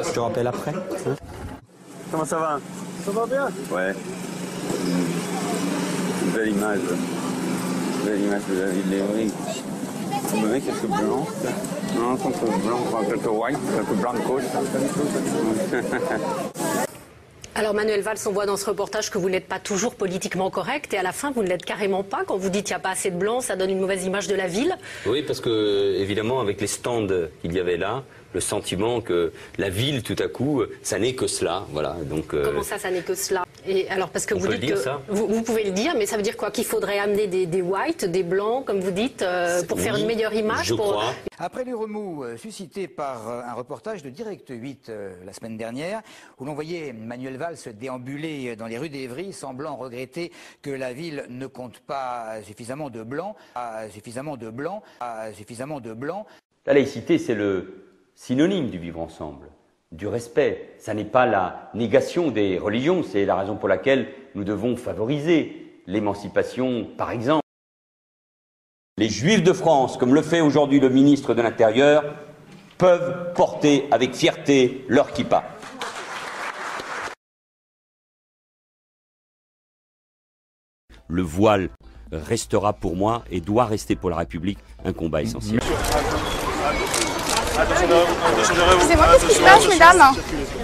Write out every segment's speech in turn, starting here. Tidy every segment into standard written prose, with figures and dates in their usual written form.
Je te rappelle après. Comment ça va? Ça va bien? Ouais. Belle image. Belle image de la ville d'Evry. Vous me mettez quelques blancs? Non, quelques blancs, quelques white, quelques blancos. Alors Manuel Valls, on voit dans ce reportage que vous n'êtes pas toujours politiquement correct et à la fin vous ne l'êtes carrément pas. Quand vous dites qu'il n'y a pas assez de blancs, ça donne une mauvaise image de la ville. Oui, parce que évidemment avec les stands qu'il y avait là, le sentiment que la ville tout à coup, ça n'est que cela. Voilà, donc, comment ça n'est que cela? Et alors parce que vous dites que vous pouvez le dire, mais ça veut dire quoi? Qu'il faudrait amener des whites, des blancs, comme vous dites, pour faire une meilleure image. Je crois. Après les remous suscités par un reportage de Direct 8 la semaine dernière, où l'on voyait Manuel Valls déambuler dans les rues d'Evry, semblant regretter que la ville ne compte pas suffisamment de blancs, La laïcité, c'est le synonyme du vivre ensemble, du respect. Ça n'est pas la négation des religions, c'est la raison pour laquelle nous devons favoriser l'émancipation, par exemple. Les Juifs de France, comme le fait aujourd'hui le ministre de l'Intérieur, peuvent porter avec fierté leur kippa. Le voile restera pour moi et doit rester pour la République un combat essentiel. Excusez-moi, qu'est-ce qui se passe, mesdames?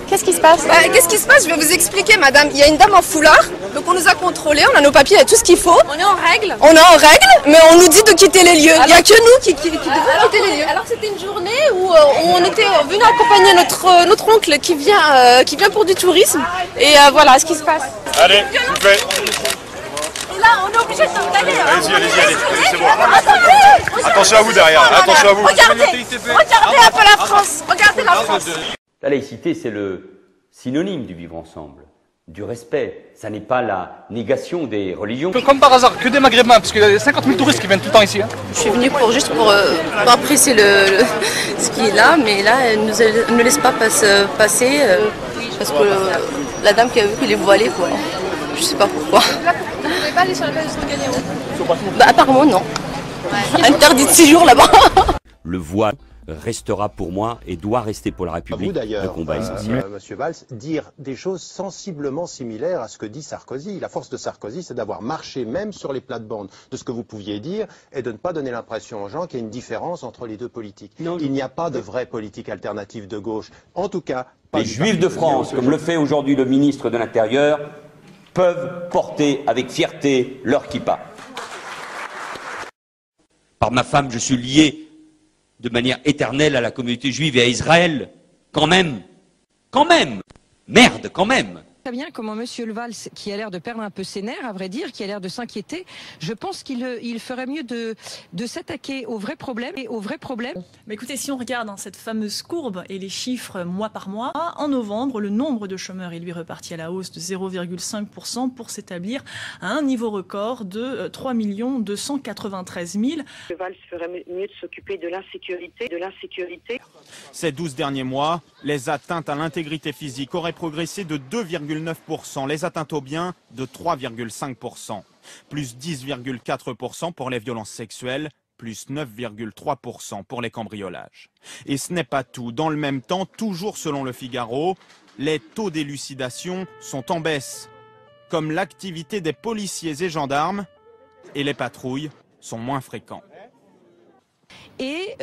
Qu'est-ce qui se passe? Qu'est-ce qui se passe? Je vais vous expliquer, madame. Il y a une dame en foulard, donc on nous a contrôlés, on a nos papiers, il y a tout ce qu'il faut. On est en règle? On est en règle, mais on nous dit de quitter les lieux. Il n'y a que nous qui devons quitter les lieux. Alors c'était une journée où on était venu accompagner notre oncle qui vient pour du tourisme. Et voilà ce qui se passe. Allez, s'il vous plaît. Et là, on est obligé de s'en aller. Allez, c'est bon. Attention à vous derrière, attention à vous. Regardez un peu la France. Regardez la France. La laïcité, c'est le synonyme du vivre ensemble, du respect. Ça n'est pas la négation des religions. Comme par hasard, que des Maghrébins, parce qu'il y a 50 000 touristes qui viennent tout le temps ici. Je suis venue juste pour apprécier ce qui est là, mais là, elle ne nous laisse pas passer, parce que la dame qui a vu qu'il est voilée, quoi. Je sais pas pourquoi. Là, vous ne pouvez pas aller sur la plage de Trocadéro? Bah apparemment non. Interdit de séjour là-bas. Le voile restera pour moi et doit rester pour la République un combat essentiel. Monsieur Valls, dire des choses sensiblement similaires à ce que dit Sarkozy. La force de Sarkozy, c'est d'avoir marché même sur les plates-bandes de ce que vous pouviez dire et de ne pas donner l'impression aux gens qu'il y a une différence entre les deux politiques. Il n'y a pas de vraie politique alternative de gauche. En tout cas, pas les Juifs de France, comme le fait aujourd'hui le ministre de l'Intérieur, peuvent porter avec fierté leur kippa. Par ma femme, je suis lié de manière éternelle à la communauté juive et à Israël. Quand même, merde, quand même. Très bien comment Monsieur Valls, qui a l'air de perdre un peu ses nerfs, à vrai dire, qui a l'air de s'inquiéter, je pense qu'il ferait mieux de s'attaquer aux vrais problèmes et aux vrais problèmes. Mais écoutez, si on regarde cette fameuse courbe et les chiffres mois par mois, en novembre, le nombre de chômeurs est lui reparti à la hausse de 0,5% pour s'établir à un niveau record de 3 293 000. Le Valls ferait mieux de s'occuper de l'insécurité. Ces 12 derniers mois, les atteintes à l'intégrité physique auraient progressé de 2,9%, les atteintes aux biens de 3,5%, plus 10,4% pour les violences sexuelles, plus 9,3% pour les cambriolages. Et ce n'est pas tout. Dans le même temps, toujours selon le Figaro, les taux d'élucidation sont en baisse, comme l'activité des policiers et gendarmes, et les patrouilles sont moins fréquentes. Et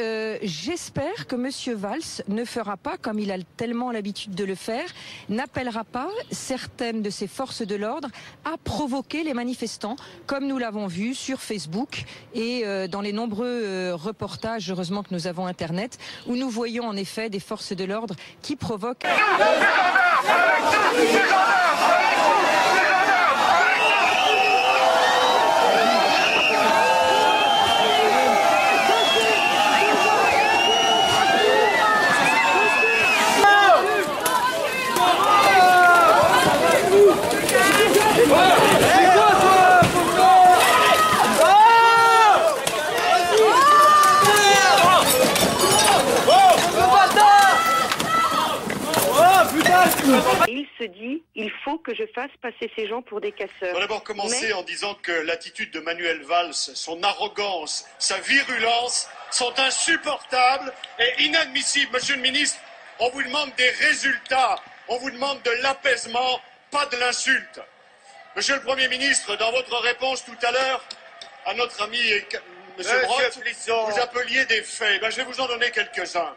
j'espère que Monsieur Valls ne fera pas, comme il a tellement l'habitude de le faire, n'appellera pas certaines de ses forces de l'ordre à provoquer les manifestants, comme nous l'avons vu sur Facebook et dans les nombreux reportages, heureusement que nous avons Internet, où nous voyons en effet des forces de l'ordre qui provoquent... Il se dit, il faut que je fasse passer ces gens pour des casseurs. On va d'abord commencer en disant que l'attitude de Manuel Valls, son arrogance, sa virulence sont insupportables et inadmissibles. Monsieur le ministre, On vous demande des résultats. On vous demande de l'apaisement, pas de l'insulte. Monsieur le Premier ministre, dans votre réponse tout à l'heure à notre ami Monsieur Brottes, vous appeliez des faits. Je vais vous en donner quelques-uns.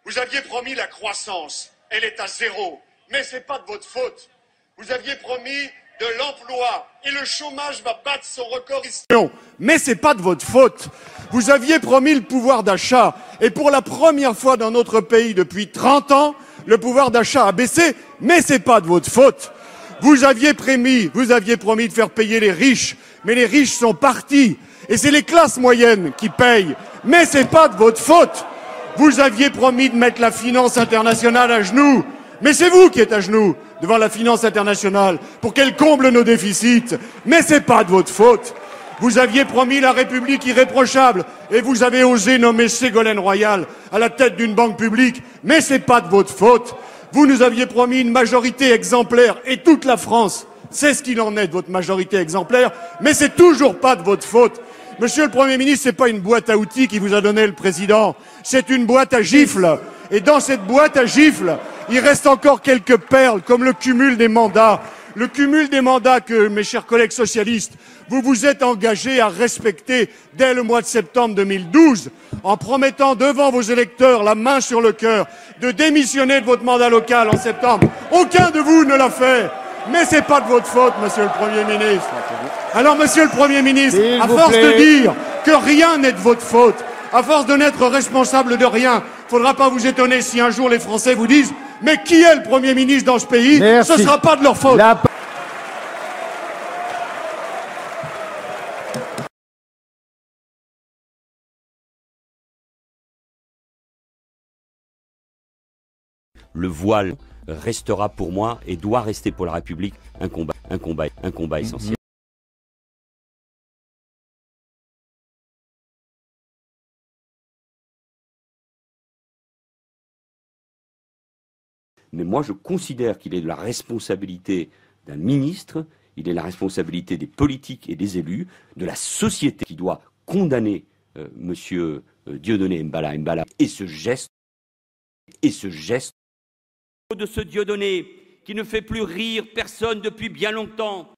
Vous aviez promis la croissance. Elle est à 0. Mais ce n'est pas de votre faute. Vous aviez promis de l'emploi et le chômage va battre son record historique. Non, mais c'est pas de votre faute. Vous aviez promis le pouvoir d'achat et pour la première fois dans notre pays depuis 30 ans, le pouvoir d'achat a baissé, mais c'est pas de votre faute. Vous aviez promis de faire payer les riches, mais les riches sont partis et c'est les classes moyennes qui payent, mais c'est pas de votre faute. Vous aviez promis de mettre la finance internationale à genoux, mais c'est vous qui êtes à genoux devant la finance internationale pour qu'elle comble nos déficits. Mais c'est pas de votre faute. Vous aviez promis la République irréprochable et vous avez osé nommer Ségolène Royal à la tête d'une banque publique. Mais c'est pas de votre faute. Vous nous aviez promis une majorité exemplaire et toute la France sait ce qu'il en est de votre majorité exemplaire. Mais c'est toujours pas de votre faute. Monsieur le Premier ministre, c'est pas une boîte à outils qui vous a donné le président. C'est une boîte à gifles. Et dans cette boîte à gifles, il reste encore quelques perles, comme le cumul des mandats. Le cumul des mandats que, mes chers collègues socialistes, vous vous êtes engagés à respecter dès le mois de septembre 2012, en promettant devant vos électeurs, la main sur le cœur, de démissionner de votre mandat local en septembre. Aucun de vous ne l'a fait. Mais c'est pas de votre faute, monsieur le Premier ministre. Alors, monsieur le Premier ministre, à force de dire que rien n'est de votre faute, à force de n'être responsable de rien, faudra pas vous étonner si un jour les Français vous disent « Mais qui est le Premier ministre dans ce pays ?» Ce ne sera pas de leur faute. Le voile restera pour moi et doit rester pour la République un combat essentiel. Mais moi, je considère qu'il est de la responsabilité d'un ministre, il est la responsabilité des politiques et des élus, de la société qui doit condamner Monsieur Dieudonné Mbala et ce geste de ce Dieudonné qui ne fait plus rire personne depuis bien longtemps.